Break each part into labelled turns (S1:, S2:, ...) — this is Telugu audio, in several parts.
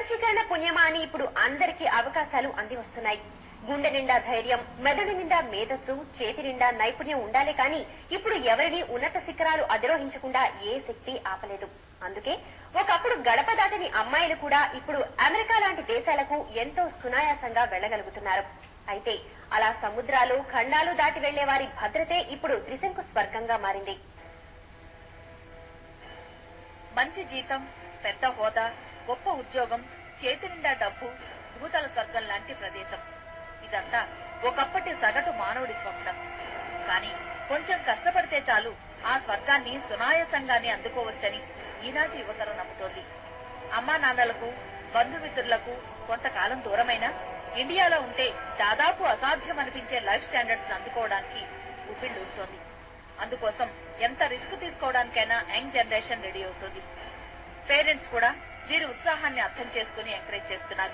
S1: ప్రపంచీకరణ పుణ్యమా అని ఇప్పుడు అందరికీ అవకాశాలు అంది వస్తున్నాయి. గుండె నిండా ధైర్యం, మెదడు నిండా మేధస్సు, చేతి నిండా నైపుణ్యం ఉండాలే కానీ ఇప్పుడు ఎవరిని ఉన్నత శిఖరాలు అధిరోహించకుండా ఏ శక్తి ఆపలేదు. అందుకే ఒకప్పుడు గడప దాటని అమ్మాయిలు కూడా ఇప్పుడు అమెరికా లాంటి దేశాలకు ఎంతో సునాయాసంగా వెళ్లగలుగుతున్నారు. అయితే అలా సముద్రాలు, ఖండాలు దాటి వెళ్లే వారి భద్రతే ఇప్పుడు త్రిశంకు స్వర్గంగా మారింది.
S2: మంచి జీతం, పెద్ద హోదా, గొప్ప ఉద్యోగం, చేతి నిండా డబ్బు, భూతల స్వర్గం లాంటి ప్రదేశం. ఇదంతా ఒకప్పటి సగటు మానవుడి స్వప్నం. కానీ కొంచెం కష్టపడితే చాలు ఆ స్వర్గాన్ని సునాయాసంగానే అందుకోవచ్చని ఈనాటి యువతరం నమ్ముతోంది. అమ్మా నాన్నలకు, బంధుమిత్రులకు కొంతకాలం దూరమైనా ఇండియాలో ఉంటే దాదాపు అసాధ్యమనిపించే లైఫ్ స్టాండర్డ్స్ అందుకోవడానికి ఊపిళ్లూరుతోంది. అందుకోసం ఎంత రిస్క్ తీసుకోవడానికైనా యంగ్ జనరేషన్ రెడీ అవుతోంది. పేరెంట్స్ కూడా వీరి ఉత్సాహాన్ని అర్థం చేసుకుని ఎంకరేజ్ చేస్తున్నారు.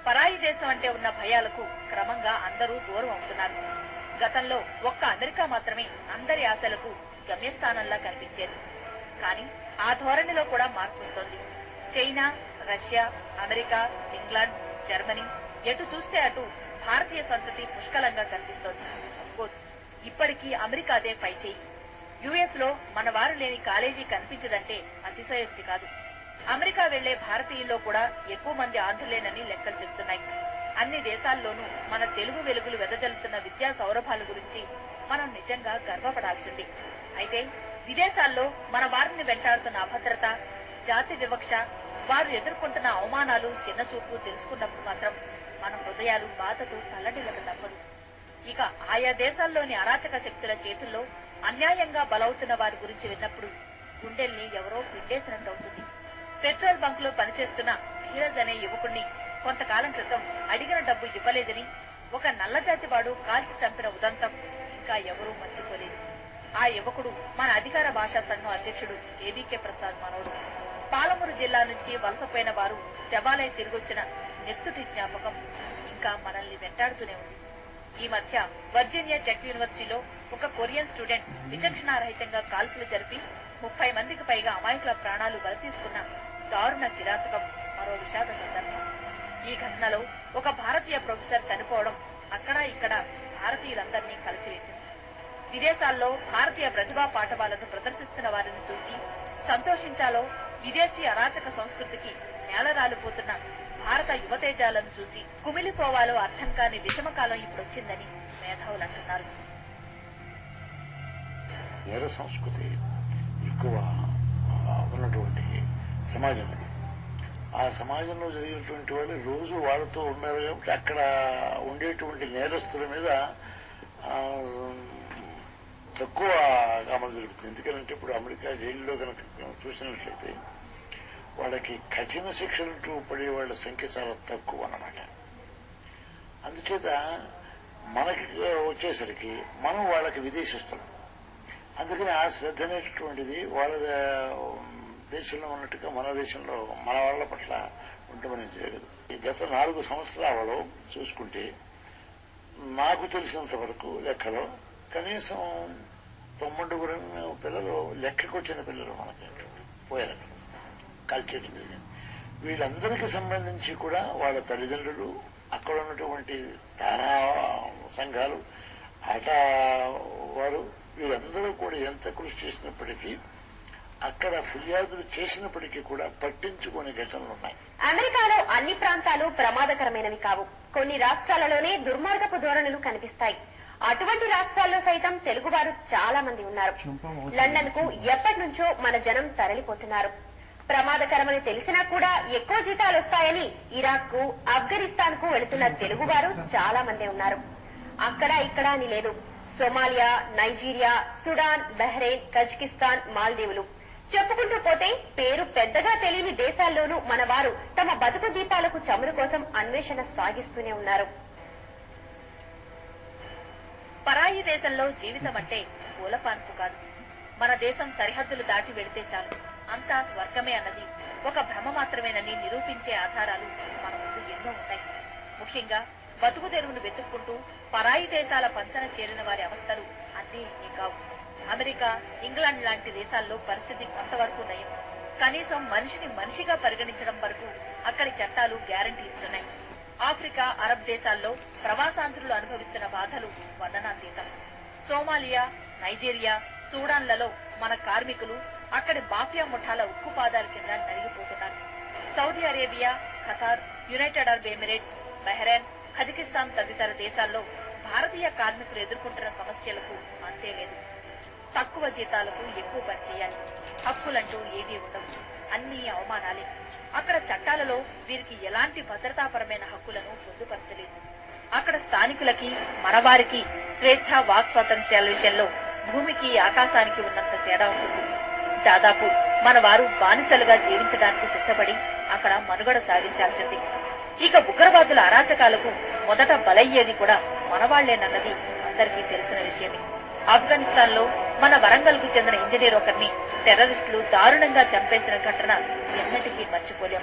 S2: పరాయి దేశం అంటే ఉన్న భయాలకు క్రమంగా అందరూ దూరం అవుతున్నారు. గతంలో ఒక్క అమెరికా మాత్రమే అందరి ఆశలకు గమ్యస్థానంలా కనిపించేది. కానీ ఆ ధోరణిలో కూడా మార్పు వస్తోంది. China, Russia, America, England, Germany ఎటు చూస్తే అటు భారతీయ సంతతి పుష్కలంగా కనిపిస్తోంది. అఫ్కోర్స్ ఇప్పటికీ అమెరికాదే పై చేయి. యుఎస్ లో మన వారు లేని కాలేజీ కనిపించదంటే అతిశయోక్తి కాదు. అమెరికా వెళ్లే భారతీయుల్లో కూడా ఎక్కువ మంది ఆంధ్రులేనని లెక్కలు చెబుతున్నాయి. అన్ని దేశాల్లోనూ మన తెలుగు వెలుగులు వెదజల్లుతున్న విద్యా సౌరభాల గురించి మనం నిజంగా గర్వపడాల్సింది. అయితే విదేశాల్లో మన వారిని వెంటాడుతున్న అభద్రత, జాతి వివక్ష, వారు ఎదుర్కొంటున్న అవమానాలు, చిన్నచూపు తెలుసుకున్నప్పుడు మాత్రం మన హృదయాలు బాధతో తల్లడిల్లక తప్పదు. ఇక ఆయా దేశాల్లోని అరాచక శక్తుల చేతుల్లో అన్యాయంగా బలవుతున్న వారి గురించి విన్నప్పుడు గుండెల్ని ఎవరో పిండేసినట్టవుతుంది. పెట్రోల్ బంక్ లో పనిచేస్తున్న ధీరజ్ అనే యువకుణ్ణి కొంతకాలం క్రితం అడిగిన డబ్బు ఇవ్వలేదని ఒక నల్లజాతి వాడు కాల్చి చంపిన ఉదంతం ఇంకా ఎవరూ మర్చిపోలేదు. ఆ యువకుడు మన అధికార భాషా సంఘం అధ్యక్షుడు ఏబీకే ప్రసాద్ మనోడు. పాలమూరు జిల్లా నుంచి వలసపోయిన వారు శవాలై తిరిగొచ్చిన నెత్తుటి జ్ఞాపకం ఇంకా మనల్ని వెంటాడుతూనే ఉంది. ఈ మధ్య వర్జీనియా టెక్ యూనివర్సిటీలో ఒక కొరియన్ స్టూడెంట్ విచక్షణారహితంగా కాల్పులు జరిపి 30 మందికి పైగా అమాయకుల ప్రాణాలు బలి తీసుకున్న దారుణ కిరాతకం మరో విషాద సందర్భం. ఈ ఘటనలో ఒక భారతీయ ప్రొఫెసర్ చనిపోవడం అక్కడ ఇక్కడ భారతీయులందరినీ కలిచివేసింది. విదేశాల్లో భారతీయ ప్రతిభా పాఠవాలను ప్రదర్శిస్తున్న వారిని చూసి సంతోషించాలో, విదేశీ అరాచక సంస్కృతికి నేలరాలిపోతున్న భారత యువతేజాలను చూసి కుమిలిపోవాలో అర్థం కాని విషమకాలం ఇప్పుడొచ్చిందని మేధావులు అంటున్నారు.
S3: నేర సంస్కృతి ఎక్కువ ఉన్నటువంటి సమాజం అది. ఆ సమాజంలో జరిగినటువంటి వాళ్ళు రోజు వాళ్ళతో ఉన్నారు కాబట్టి అక్కడ ఉండేటువంటి నేరస్తుల మీద తక్కువ అమలు జరుగుతుంది. ఎందుకంటే ఇప్పుడు అమెరికా జైల్లో కనుక చూసినట్లయితే వాళ్ళకి కఠిన శిక్షలు పడే వాళ్ళ సంఖ్య చాలా తక్కువ అన్నమాట. అందుచేత మనకి వచ్చేసరికి మనం వాళ్ళకి విదేశిస్తున్నాం. అందుకని ఆ శ్రద్ధ అనేటటువంటిది వాళ్ళ దేశంలో ఉన్నట్టుగా మన దేశంలో మన వాళ్ళ పట్ల ఉండమని జరగదు. గత 4 సంవత్సరాలలో చూసుకుంటే నాకు తెలిసినంత వరకు లెక్కలో కనీసం 9 పిల్లలు లెక్కకొచ్చిన పిల్లలు మనకి పోయారు, కాల్చేయడం జరిగింది. వీళ్ళందరికీ సంబంధించి కూడా వాళ్ళ తల్లిదండ్రులు, అక్కడ ఉన్నటువంటి తానా సంఘాలు, ఆట వారు వీళ్ళందరూ కూడా ఎంత కృషి చేసినప్పటికీ అక్కడ ఫిర్యాదులు చేసినప్పటికీ కూడా పట్టించుకునే ఘటనలు ఉన్నాయి.
S1: అమెరికాలో అన్ని ప్రాంతాలు ప్రమాదకరమైనవి కావు. కొన్ని రాష్ట్రాలలోనే దుర్మార్గపు ధోరణులు కనిపిస్తాయి. అటువంటి రాష్ట్రాల్లో సైతం తెలుగువారు చాలా మంది ఉన్నారు. లండన్ కు ఎప్పటి నుంచో మన జనం తరలిపోతున్నారు. ప్రమాదకరమని తెలిసినా కూడా ఎక్కువ జీతాలు వస్తాయని ఇరాక్ కు, ఆఫ్ఘనిస్తాన్ కు వెళుతున్న తెలుగువారు చాలా మంది ఉన్నారు. అక్కడ ఇక్కడ అని లేదు. Somalia, Nigeria, Sudan, Bahrain, Kazakhstan, మాల్దీవులు చెప్పుకుంటూ పోతే పేరు పెద్దగా తెలియని దేశాల్లోనూ మన వారు తమ బతుకు దీపాలకు చమురు కోసం అన్వేషణ సాగిస్తూనే ఉన్నారు.
S2: పరాయి దేశంలో జీవితం అంటే పూలపాన్పు కాదు. మన దేశం సరిహద్దులు దాటి వెళితే చాలు అంతా స్వర్గమే అన్నది ఒక భ్రమ మాత్రమేనని నిరూపించే ఆధారాలు మన ముందు ఎన్నో ఉంటాయి. ముఖ్యంగా బతుకు తెరువును వెతుక్కుంటూ పరాయి దేశాల పంచన చేరిన వారి అవస్థలు అన్నీ ఇన్ని కావు. అమెరికా, ఇంగ్లాండ్ లాంటి దేశాల్లో పరిస్థితి కొంతవరకు నయం. కనీసం మనిషిని మనిషిగా పరిగణించడం వరకు అక్కడి చట్టాలు గ్యారంటీ ఇస్తున్నాయి. ఆఫ్రికా, అరబ్ దేశాల్లో ప్రవాసాంధ్రులు అనుభవిస్తున్న బాధలు వర్ణనాతీతం. సోమాలియా, నైజీరియా, సూడాన్లలో మన కార్మికులు అక్కడి మాఫియా ముఠాల ఉక్కుపాదాల కింద నలిగిపోతున్నారు. Saudi Arabia, Qatar, United Arab Emirates, Bahrain, Kazakhstan తదితర దేశాల్లో భారతీయ కార్మికులు ఎదుర్కొంటున్న సమస్యలకు అంతే లేదు. తక్కువ జీతాలకు ఎక్కువ పనిచేయాలి. హక్కులంటూ ఏవీ ఉండవు. అన్ని అవమానాలే. అక్కడ చట్టాలలో వీరికి ఎలాంటి భద్రతాపరమైన హక్కులను పొందుపరచలేదు. అక్కడ స్థానికులకి, మనవారికి స్వేచ్ఛ, వాక్ స్వాతంత్ర్యాల విషయంలో భూమికి ఆకాశానికి ఉన్నంత తేడా ఉంటుంది. దాదాపు మన వారు బానిసలుగా జీవించడానికి సిద్ధపడి అక్కడ మనుగడ సాగించాల్సింది. ఇక ఉగ్రవాదుల అరాచకాలకు మొదట బలయ్యేది కూడా మనవాళ్లేనన్నది అందరికీ తెలిసిన విషయమే. ఆఫ్ఘనిస్తాన్ లో మన వరంగల్ కు చెందిన ఇంజనీర్ ఒకరిని టెర్రరిస్టులు దారుణంగా చంపేసిన ఘటన ఎన్నటికీ మర్చిపోలేం.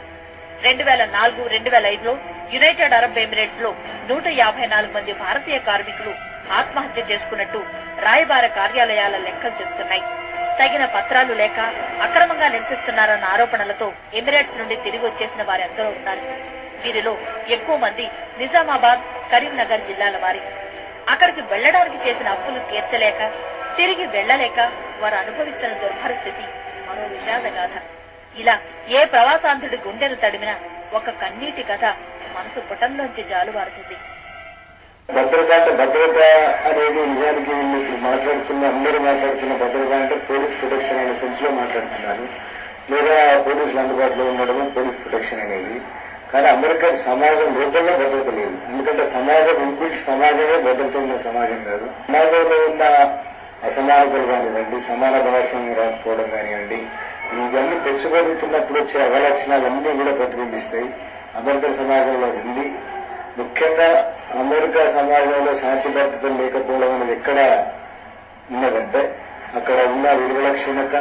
S2: 2004, 2005లో యునైటెడ్ అరబ్ ఎమిరేట్స్ లో 154 మంది భారతీయ కార్మికులు ఆత్మహత్య చేసుకున్నట్టు రాయబార కార్యాలయాల లెక్కలు చెబుతున్నాయి. తగిన పత్రాలు లేక అక్రమంగా నివసిస్తున్నారన్న ఆరోపణలతో ఎమిరేట్స్ నుండి తిరిగి వచ్చేసిన వారెందరో ఉన్నారు. వీరిలో ఎక్కువ మంది నిజామాబాద్, కరీంనగర్ జిల్లాల వారి. అక్కడికి వెళ్లడానికి చేసిన అప్పులు తీర్చలేక, తిరిగి వెళ్లలేక వారు అనుభవిస్తున్న దుర్భర స్థితి మరో విషాదగాథ. ఇలా ఏ ప్రవాసాంధ్రుడి గుండెను తడిమినా ఒక కన్నీటి కథ మనసు పుటంలోంచి జాలువారుతుంది.
S4: భద్రత అంటే భద్రత అనేది నిజానికి ఇప్పుడు అందరూ మాట్లాడుతున్న భద్రత అంటే పోలీస్ ప్రొటెక్షన్ అనే సెన్స్ లో మాట్లాడుతున్నారు, లేదా పోలీసులు అందుబాటులో ఉండడము పోలీస్ ప్రొటెక్షన్ అనేది. కానీ అమెరికన్ సమాజం లోపలనే భద్రత లేదు. ఎందుకంటే సమాజం ఇన్బిల్ట్ సమాజమే భద్రత ఉన్న సమాజం కాదు. సమాజంలో ఉన్న అసమానతలు కానివ్వండి, సమాన భాషను రాకపోవడం కానివ్వండి, ఇవన్నీ తెచ్చుబడుతున్నప్పుడు వచ్చే అవలక్షణాలన్నీ కూడా ప్రతిబింబిస్తాయి. అమెరికన్ సమాజంలో ఉంది. ముఖ్యంగా అమెరికా సమాజంలో శాంతి భద్రతలు లేకపోవడం అనేది ఎక్కడ ఉన్నదంటే అక్కడ ఉన్న విలువల క్షీణత,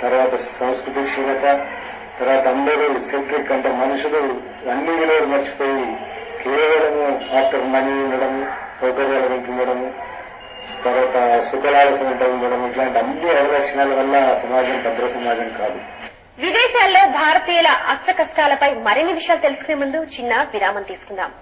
S4: తర్వాత సంస్కృతి క్షీణత, తర్వాత అందరూ సెంట్రిక్ అంటే మనుషులు అన్ని విలువలు మర్చిపోయి కేవలము ఆఫ్టర్ మనీ ఉండడము, సౌకర్యాలు ఉంటుండడము, తర్వాత సుఖలాలసం ఉండడం, ఇట్లాంటి అన్ని అవలక్షణాల వల్ల సమాజం భద్ర సమాజం కాదు.
S1: విదేశాల్లో భారతీయుల అష్ట కష్టాలపై మరిన్ని విషయాలు తెలుసుకునే ముందు చిన్న విరామం తీసుకుందాం.